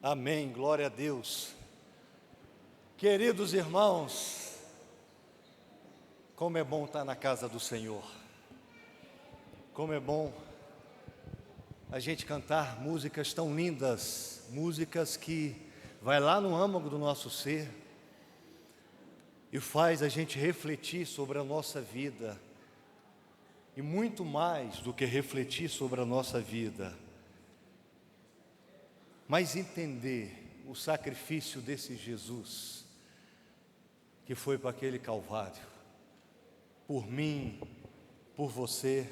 Amém, glória a Deus. Queridos irmãos, como é bom estar na casa do Senhor. Como é bom a gente cantar músicas tão lindas, músicas que vai lá no âmago do nosso ser e faz a gente refletir sobre a nossa vida. E muito mais do que refletir sobre a nossa vida, mas entender o sacrifício desse Jesus, que foi para aquele Calvário, por mim, por você.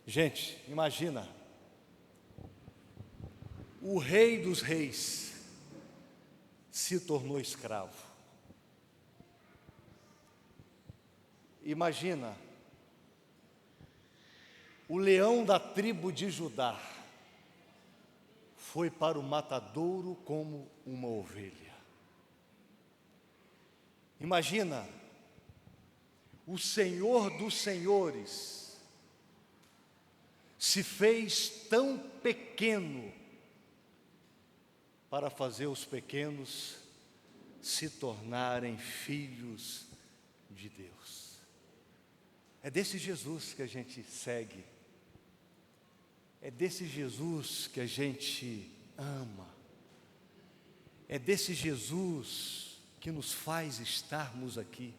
Gente, imagina, o Rei dos Reis se tornou escravo. Imagina, o leão da tribo de Judá foi para o matadouro como uma ovelha. Imagina, o Senhor dos Senhores se fez tão pequeno para fazer os pequenos se tornarem filhos de Deus. É desse Jesus que a gente segue. É desse Jesus que a gente ama. É desse Jesus que nos faz estarmos aqui.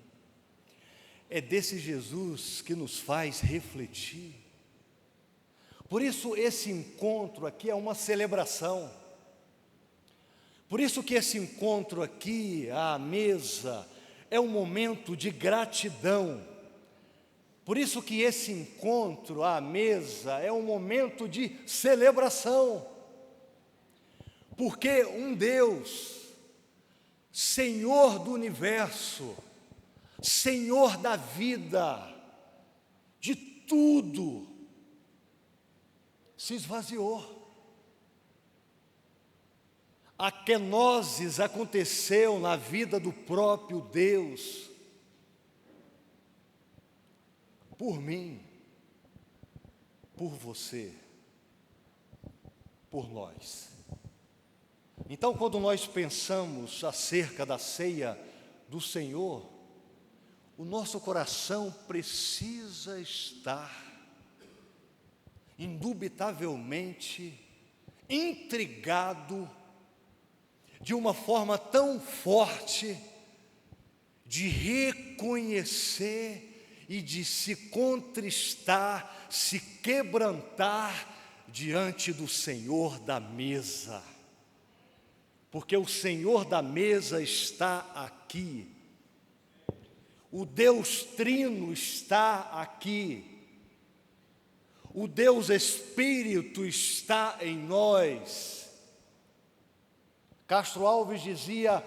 É desse Jesus que nos faz refletir. Por isso esse encontro aqui é uma celebração. Por isso que esse encontro aqui, à mesa, é um momento de gratidão. Por isso que esse encontro à mesa é um momento de celebração. Porque um Deus, Senhor do universo, Senhor da vida, de tudo, se esvaziou. A quenoses aconteceu na vida do próprio Deus, por mim, por você, por nós. Então, quando nós pensamos acerca da ceia do Senhor, o nosso coração precisa estar indubitavelmente intrigado de uma forma tão forte de reconhecer e de se contristar, se quebrantar diante do Senhor da mesa. Porque o Senhor da mesa está aqui. O Deus Trino está aqui. O Deus Espírito está em nós. Castro Alves dizia: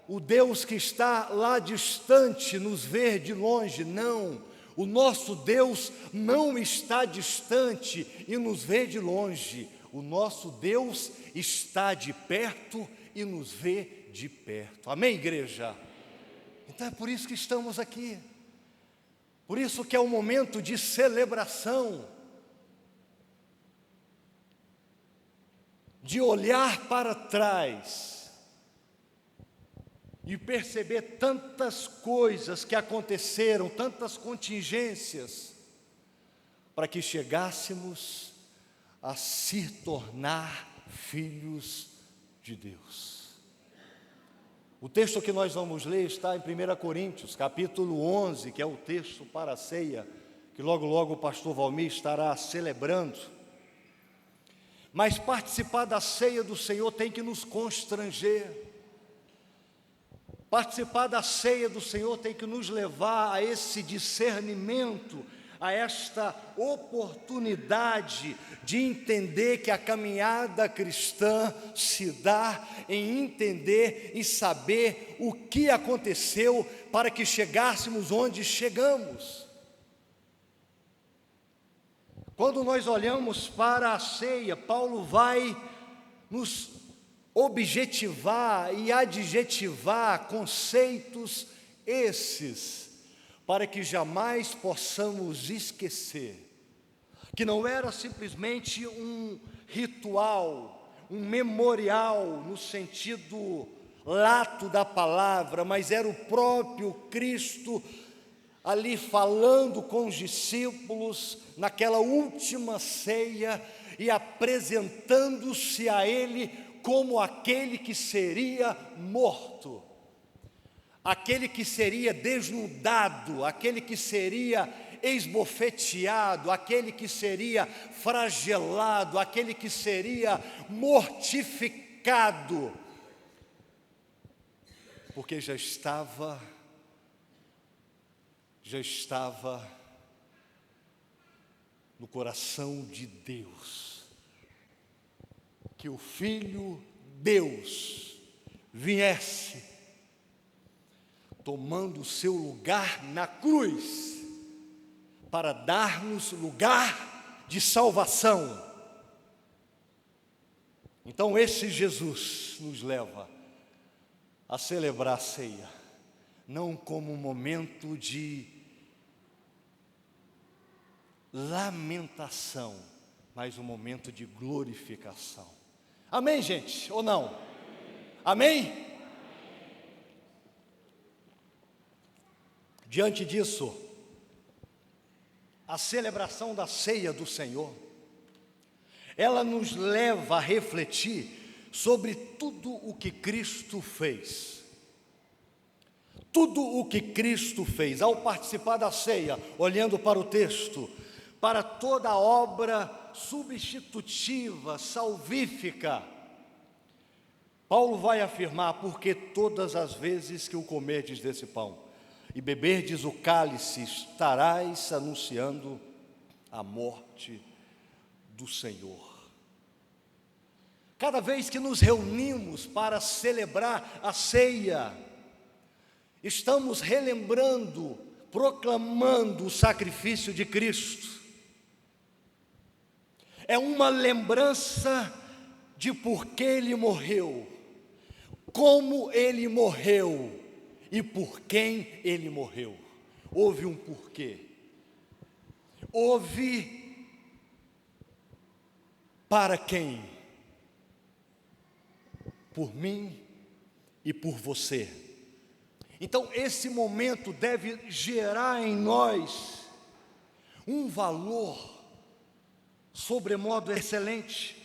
o Deus que está lá distante nos vê de longe. Não, o nosso Deus não está distante e nos vê de longe. O nosso Deus está de perto e nos vê de perto. Amém, igreja? Então é por isso que estamos aqui. Por isso que é um momento de celebração, de olhar para trás e perceber tantas coisas que aconteceram, tantas contingências, para que chegássemos a se tornar filhos de Deus. O texto que nós vamos ler está em 1 Coríntios, capítulo 11, que é o texto para a ceia, que logo logo o pastor Valmir estará celebrando. Mas participar da ceia do Senhor tem que nos constranger. Participar da ceia do Senhor tem que nos levar a esse discernimento, a esta oportunidade de entender que a caminhada cristã se dá em entender e saber o que aconteceu para que chegássemos onde chegamos. Quando nós olhamos para a ceia, Paulo vai nos objetivar e adjetivar conceitos esses, para que jamais possamos esquecer que não era simplesmente um ritual, um memorial no sentido lato da palavra, mas era o próprio Cristo ali falando com os discípulos naquela última ceia e apresentando-se a ele como aquele que seria morto, aquele que seria desnudado, aquele que seria esbofeteado, aquele que seria flagelado, aquele que seria mortificado, porque já estava no coração de Deus, que o Filho Deus viesse, tomando o seu lugar na cruz, para dar-nos lugar de salvação. Então esse Jesus nos leva a celebrar a ceia, não como um momento de lamentação, mas um momento de glorificação. Amém, gente? Ou não? Amém? Diante disso, a celebração da ceia do Senhor, ela nos leva a refletir sobre tudo o que Cristo fez. Tudo o que Cristo fez, ao participar da ceia, olhando para o texto, para toda a obra substitutiva, salvífica, Paulo vai afirmar: porque todas as vezes que o comerdes desse pão e beberdes o cálice, estarás anunciando a morte do Senhor. Cada vez que nos reunimos para celebrar a ceia, estamos relembrando, proclamando o sacrifício de Cristo. É uma lembrança de por que Ele morreu, como Ele morreu e por quem Ele morreu. Houve um porquê. Houve para quem? Por mim e por você. Então esse momento deve gerar em nós um valor sobremodo excelente,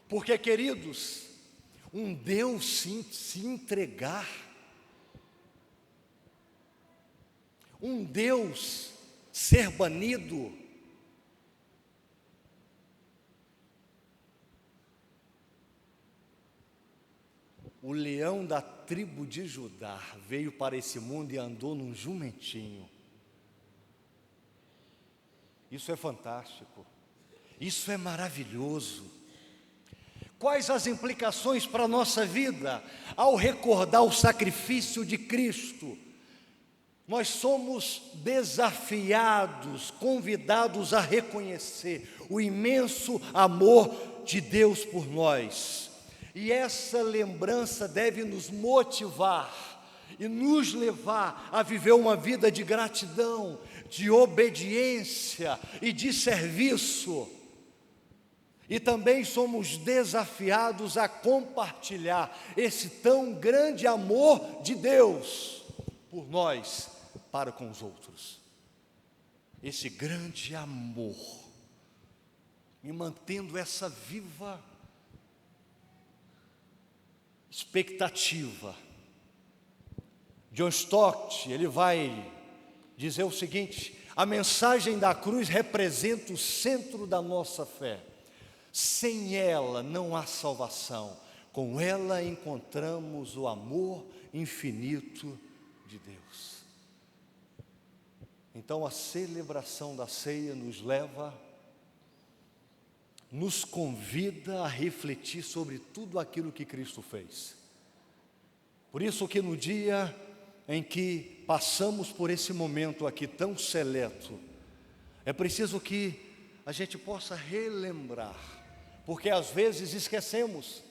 porque, queridos, um Deus se entregar, um Deus ser banido, o leão da tribo de Judá veio para esse mundo e andou num jumentinho. Isso é fantástico. Isso é maravilhoso. Quais as implicações para a nossa vida ao recordar o sacrifício de Cristo? Nós somos desafiados, convidados a reconhecer o imenso amor de Deus por nós. E essa lembrança deve nos motivar e nos levar a viver uma vida de gratidão, de obediência e de serviço. E também somos desafiados a compartilhar esse tão grande amor de Deus por nós para com os outros. Esse grande amor, e mantendo essa viva expectativa. John Stott, ele vai dizer o seguinte: a mensagem da cruz representa o centro da nossa fé. Sem ela não há salvação. Com ela encontramos o amor infinito de Deus. Então a celebração da ceia nos convida a refletir sobre tudo aquilo que Cristo fez. Por isso que no dia em que passamos por esse momento aqui tão seleto, é preciso que a gente possa relembrar, porque às vezes esquecemos,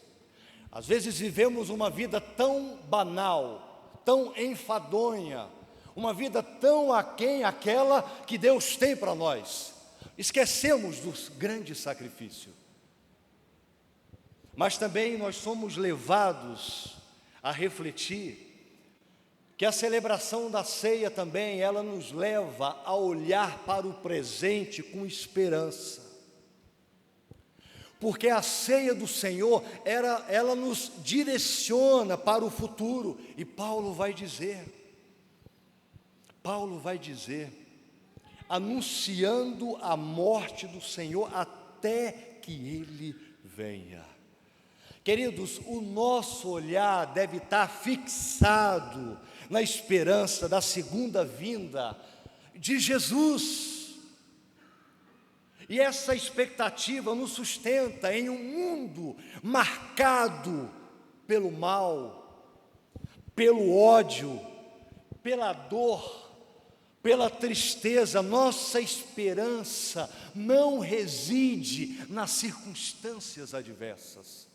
às vezes vivemos uma vida tão banal, tão enfadonha, uma vida tão aquém aquela que Deus tem para nós. Esquecemos do grande sacrifício. Mas também nós somos levados a refletir que a celebração da ceia também, ela nos leva a olhar para o presente com esperança. Porque a ceia do Senhor, ela nos direciona para o futuro. E Paulo vai dizer, anunciando a morte do Senhor até que Ele venha. Queridos, o nosso olhar deve estar fixado na esperança da segunda vinda de Jesus. E essa expectativa nos sustenta em um mundo marcado pelo mal, pelo ódio, pela dor, pela tristeza. Nossa esperança não reside nas circunstâncias adversas.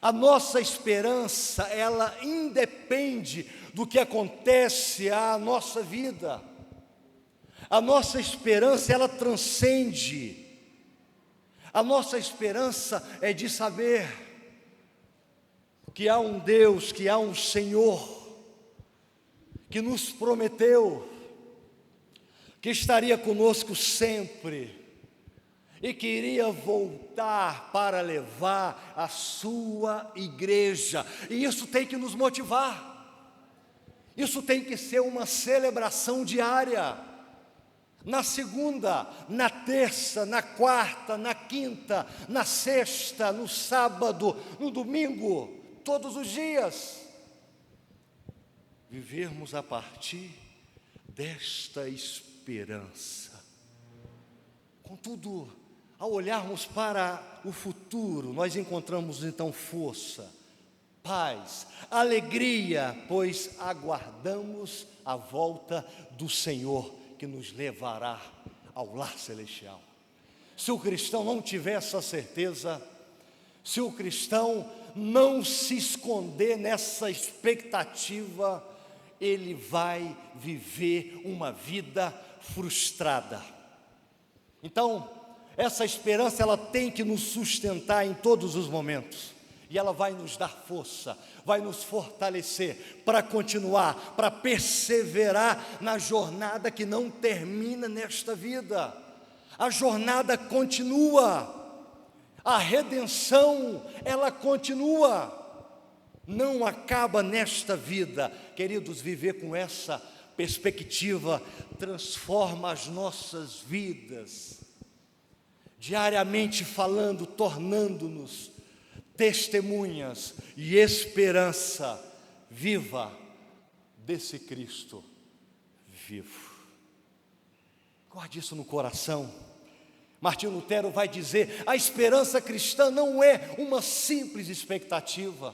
A nossa esperança, ela independe do que acontece à nossa vida. A nossa esperança, ela transcende. A nossa esperança é de saber que há um Deus, que há um Senhor, que nos prometeu que estaria conosco sempre e que iria voltar para levar a sua igreja. E isso tem que nos motivar. Isso tem que ser uma celebração diária. Na segunda, na terça, na quarta, na quinta, na sexta, no sábado, no domingo, todos os dias. Vivermos a partir desta esperança. Contudo, ao olharmos para o futuro, nós encontramos então força, paz, alegria, pois aguardamos a volta do Senhor, que nos levará ao lar celestial. Se o cristão não tiver essa certeza, se o cristão não se esconder nessa expectativa, ele vai viver uma vida frustrada. Então, essa esperança, ela tem que nos sustentar em todos os momentos. E ela vai nos dar força, vai nos fortalecer para continuar, para perseverar na jornada que não termina nesta vida. A jornada continua, a redenção, ela continua, não acaba nesta vida. Queridos, viver com essa perspectiva transforma as nossas vidas, diariamente falando, tornando-nos testemunhas e esperança viva desse Cristo vivo. Guarde isso no coração. Martinho Lutero vai dizer: a esperança cristã não é uma simples expectativa,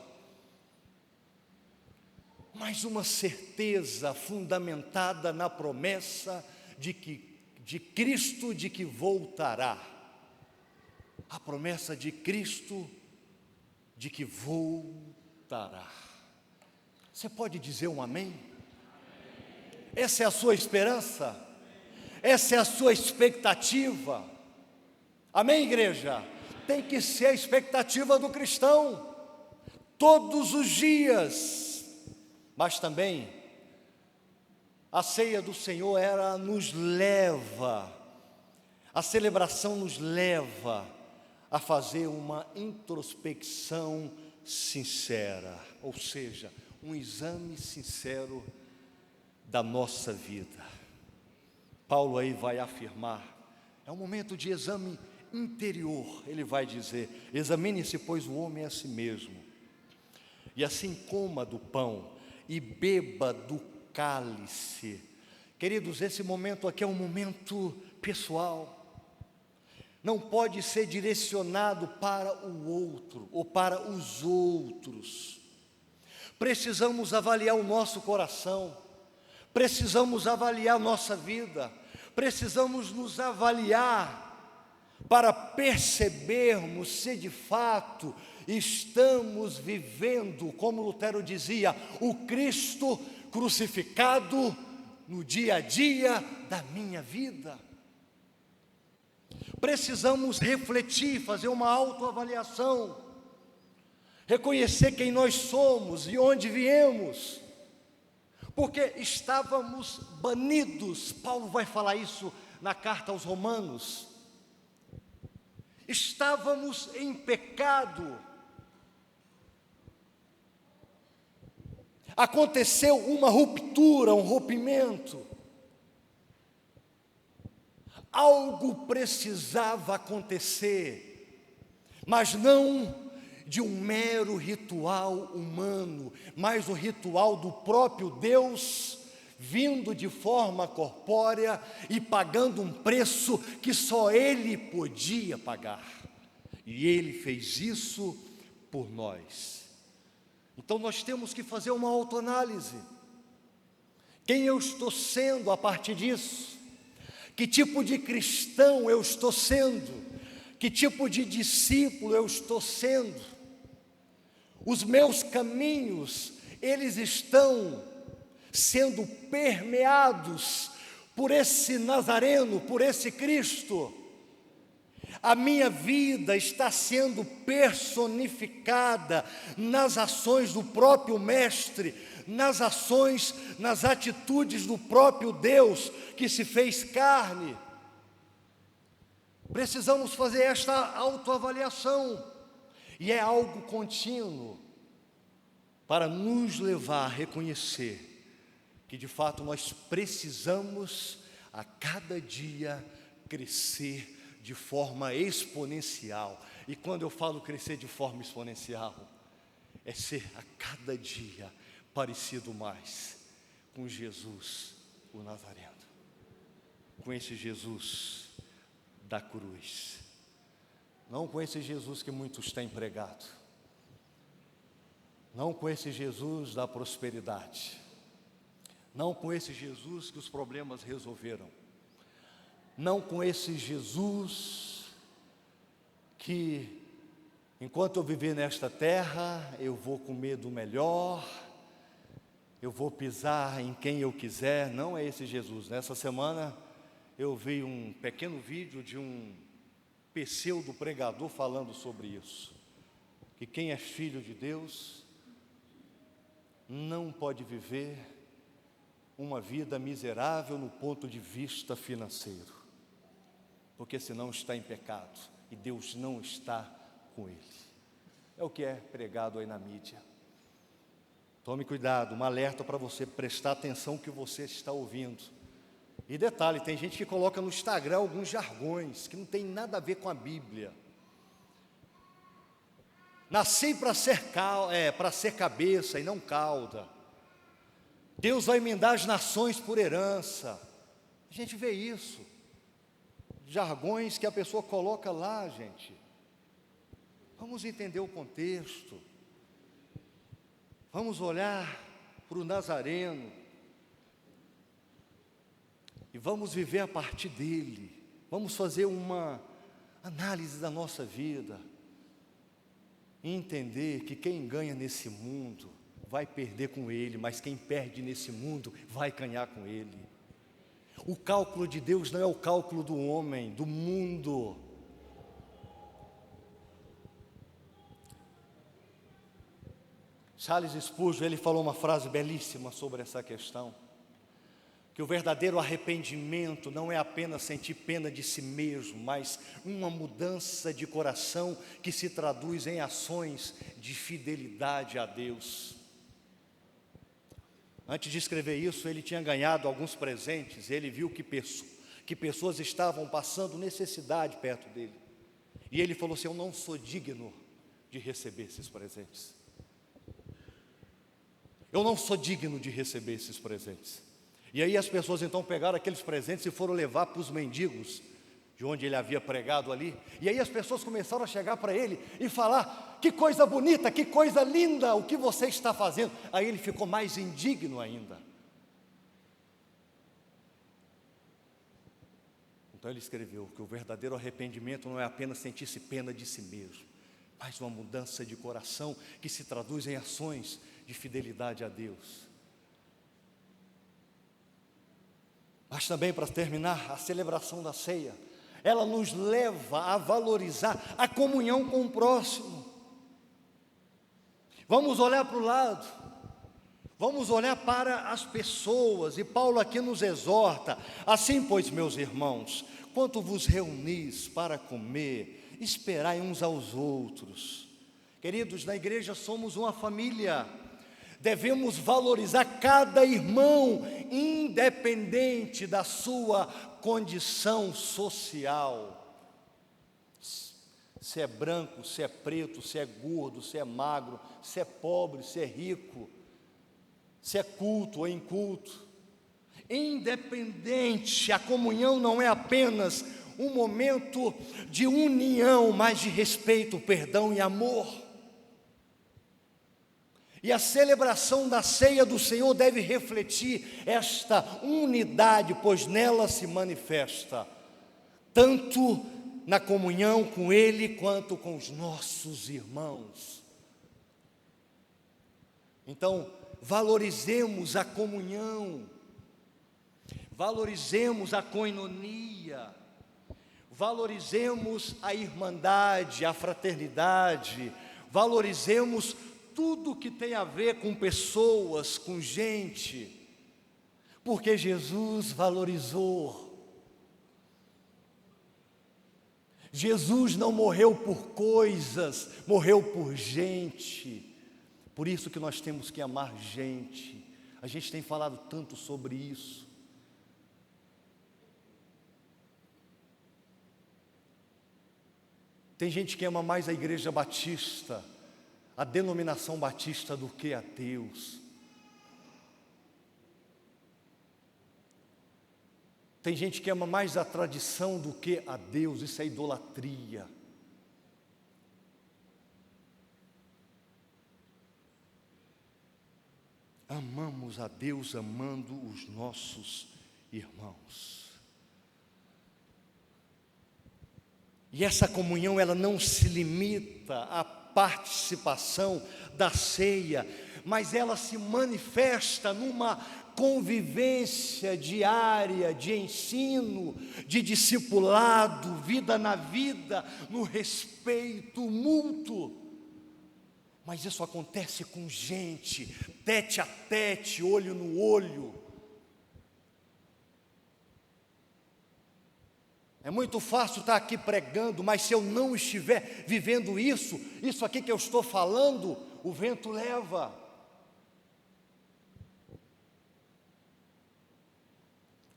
mas uma certeza fundamentada na promessa de Cristo de que voltará. A promessa de Cristo de que voltará. Você pode dizer um amém? Essa é a sua esperança? Essa é a sua expectativa? Amém, igreja? Tem que ser a expectativa do cristão, todos os dias. Mas também, a ceia do Senhor, ela nos leva, a celebração nos leva a fazer uma introspecção sincera, ou seja, um exame sincero da nossa vida. Paulo aí vai afirmar, é um momento de exame interior. Ele vai dizer: examine-se, pois, o homem a si mesmo, e assim coma do pão e beba do cálice. Queridos, esse momento aqui é um momento pessoal, não pode ser direcionado para o outro ou para os outros. Precisamos avaliar o nosso coração, precisamos avaliar nossa vida, precisamos nos avaliar para percebermos se de fato estamos vivendo, como Lutero dizia, o Cristo crucificado no dia a dia da minha vida. precisamos refletir, fazer uma autoavaliação, reconhecer quem nós somos e onde viemos, porque estávamos banidos. Paulo vai falar isso na carta aos Romanos. Estávamos em pecado. Aconteceu uma ruptura, um rompimento. Algo precisava acontecer, mas não de um mero ritual humano, mas o ritual do próprio Deus, vindo de forma corpórea e pagando um preço que só Ele podia pagar. E Ele fez isso por nós. Então nós temos que fazer uma autoanálise. Quem eu estou sendo a partir disso? Que tipo de cristão eu estou sendo? Que tipo de discípulo eu estou sendo? Os meus caminhos, eles estão sendo permeados por esse Nazareno, por esse Cristo. A minha vida está sendo personificada nas ações do próprio Mestre, nas ações, nas atitudes do próprio Deus que se fez carne. Precisamos fazer esta autoavaliação, e é algo contínuo, para nos levar a reconhecer que de fato nós precisamos a cada dia crescer de forma exponencial. E quando eu falo crescer de forma exponencial, é ser a cada dia parecido mais com Jesus, o Nazareno, com esse Jesus da cruz, não com esse Jesus que muitos têm pregado, não com esse Jesus da prosperidade, não com esse Jesus que os problemas resolveram, não com esse Jesus que, enquanto eu viver nesta terra, eu vou comer do melhor, eu vou pisar em quem eu quiser. Não é esse Jesus. Nessa semana eu vi um pequeno vídeo de um pseudo pregador falando sobre isso, que quem é filho de Deus não pode viver uma vida miserável no ponto de vista financeiro, porque senão está em pecado e Deus não está com ele. É o que é pregado aí na mídia. Tome cuidado, um alerta para você prestar atenção no que você está ouvindo. E detalhe, tem gente que coloca no Instagram alguns jargões que não tem nada a ver com a Bíblia. Nasci para ser cabeça e não cauda. Deus vai emendar as nações por herança. A gente vê isso. Jargões que a pessoa coloca lá, gente. Vamos entender o contexto. Vamos olhar para o Nazareno e vamos viver a partir dele. Vamos fazer uma análise da nossa vida e entender que quem ganha nesse mundo vai perder com ele, mas quem perde nesse mundo vai ganhar com ele. O cálculo de Deus não é o cálculo do homem, do mundo. Charles Spurgeon, ele falou uma frase belíssima sobre essa questão, que o verdadeiro arrependimento não é apenas sentir pena de si mesmo, mas uma mudança de coração que se traduz em ações de fidelidade a Deus. Antes de escrever isso, ele tinha ganhado alguns presentes, ele viu que pessoas estavam passando necessidade perto dele, e ele falou assim: eu não sou digno de receber esses presentes. Eu não sou digno de receber esses presentes. E aí as pessoas então pegaram aqueles presentes e foram levar para os mendigos, de onde ele havia pregado ali. E aí as pessoas começaram a chegar para ele e falar: que coisa bonita, que coisa linda, o que você está fazendo? Aí ele ficou mais indigno ainda. Então ele escreveu que o verdadeiro arrependimento não é apenas sentir-se pena de si mesmo, mas uma mudança de coração que se traduz em ações de fidelidade a Deus. Mas também, para terminar, a celebração da ceia ela nos leva a valorizar a comunhão com o próximo. Vamos olhar para o lado, vamos olhar para as pessoas, e Paulo aqui nos exorta: assim, pois, meus irmãos, quando vos reunis para comer, esperai uns aos outros. Queridos, na igreja somos uma família, devemos valorizar cada irmão, independente da sua condição social. Se é branco, se é preto, se é gordo, se é magro, se é pobre, se é rico, se é culto ou inculto. Independente, a comunhão não é apenas um momento de união, mas de respeito, perdão e amor. E a celebração da ceia do Senhor deve refletir esta unidade, pois nela se manifesta tanto na comunhão com Ele, quanto com os nossos irmãos. Então, valorizemos a comunhão, valorizemos a koinonia, valorizemos a irmandade, a fraternidade, valorizemos tudo que tem a ver com pessoas, com gente, porque Jesus valorizou. Jesus não morreu por coisas, morreu por gente. Por isso que nós temos que amar gente. A gente tem falado tanto sobre isso. Tem gente que ama mais a igreja batista, a denominação batista, do que a Deus. Tem gente que ama mais a tradição do que a Deus. Isso é idolatria. Amamos a Deus amando os nossos irmãos. E essa comunhão, ela não se limita à participação da ceia, mas ela se manifesta numa convivência diária, de ensino, de discipulado, vida na vida, no respeito mútuo. Mas isso acontece com gente, tete a tete, olho no olho. É muito fácil estar aqui pregando, mas se eu não estiver vivendo isso aqui que eu estou falando, o vento leva.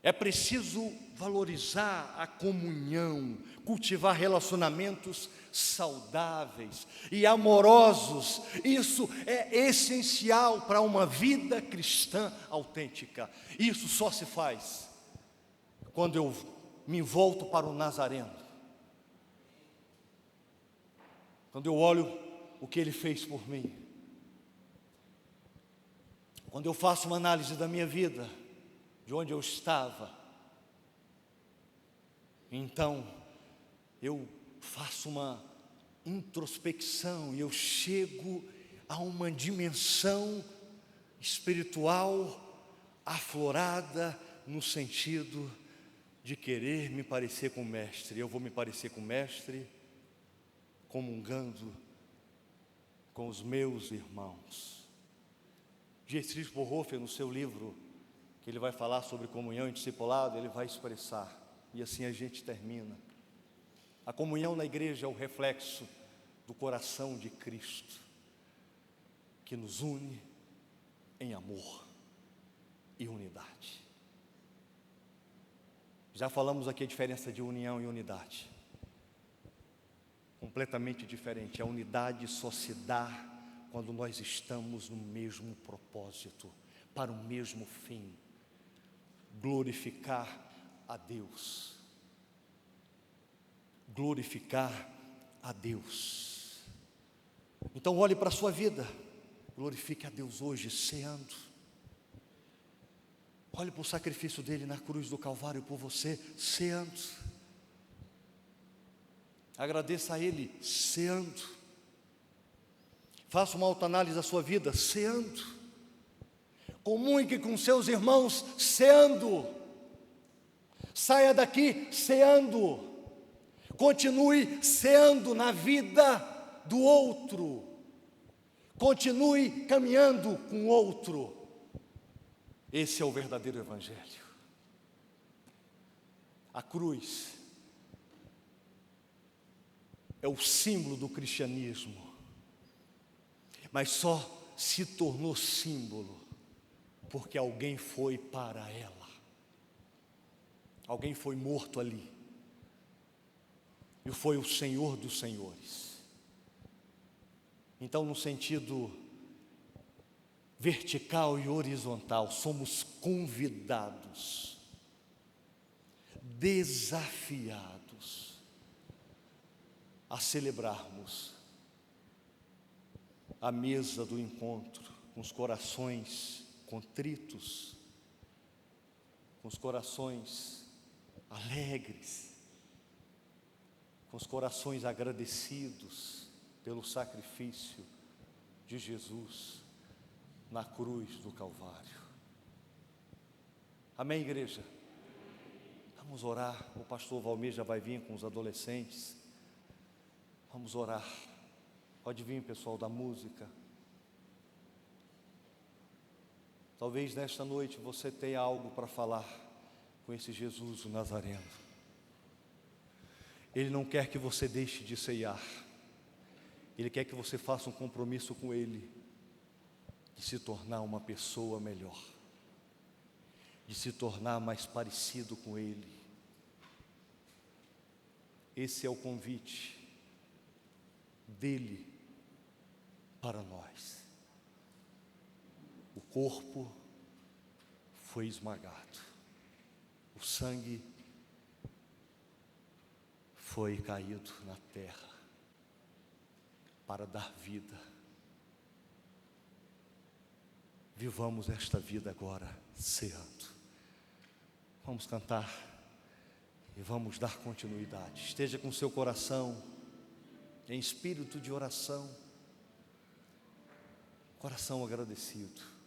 É preciso valorizar a comunhão, cultivar relacionamentos saudáveis e amorosos. Isso é essencial para uma vida cristã autêntica. Isso só se faz quando eu me volto para o Nazareno, quando eu olho o que Ele fez por mim, quando eu faço uma análise da minha vida, de onde eu estava, então eu faço uma introspecção e eu chego a uma dimensão espiritual aflorada no sentido de querer me parecer com o Mestre. Eu vou me parecer com o Mestre comungando com os meus irmãos. Dietrich Bonhoeffer, no seu livro, que ele vai falar sobre comunhão e discipulado, ele vai expressar, e assim a gente termina: a comunhão na igreja é o reflexo do coração de Cristo, que nos une em amor e unidade. Já falamos aqui a diferença de união e unidade. Completamente diferente. A unidade só se dá quando nós estamos no mesmo propósito, para o mesmo fim: glorificar a Deus. Glorificar a Deus. Então olhe para a sua vida, glorifique a Deus hoje, ceando. Olhe para o sacrifício dele na cruz do Calvário por você, ceando. Agradeça a Ele, ceando. Faça uma autoanálise da sua vida, ceando. Comungue com seus irmãos, ceando. Saia daqui ceando. continue sendo na vida do outro, continue caminhando com o outro. Esse é o verdadeiro evangelho. A cruz é o símbolo do cristianismo, mas só se tornou símbolo porque alguém foi para ela, alguém foi morto ali, e foi o Senhor dos Senhores. Então, no sentido vertical e horizontal, somos convidados, desafiados a celebrarmos a mesa do encontro com os corações contritos, com os corações alegres, com os corações agradecidos pelo sacrifício de Jesus na cruz do Calvário. Amém, igreja? Vamos orar. O pastor Valmir já vai vir com os adolescentes. Vamos orar. Pode vir, pessoal da música. Talvez nesta noite você tenha algo para falar com esse Jesus o Nazareno. Ele não quer que você deixe de ceiar. Ele quer que você faça um compromisso com Ele, de se tornar uma pessoa melhor, de se tornar mais parecido com Ele. Esse é o convite dele para nós. O corpo foi esmagado, o sangue foi caído na terra para dar vida. Vivamos esta vida agora ceando. Vamos cantar e vamos dar continuidade. Esteja com seu coração em espírito de oração, coração agradecido.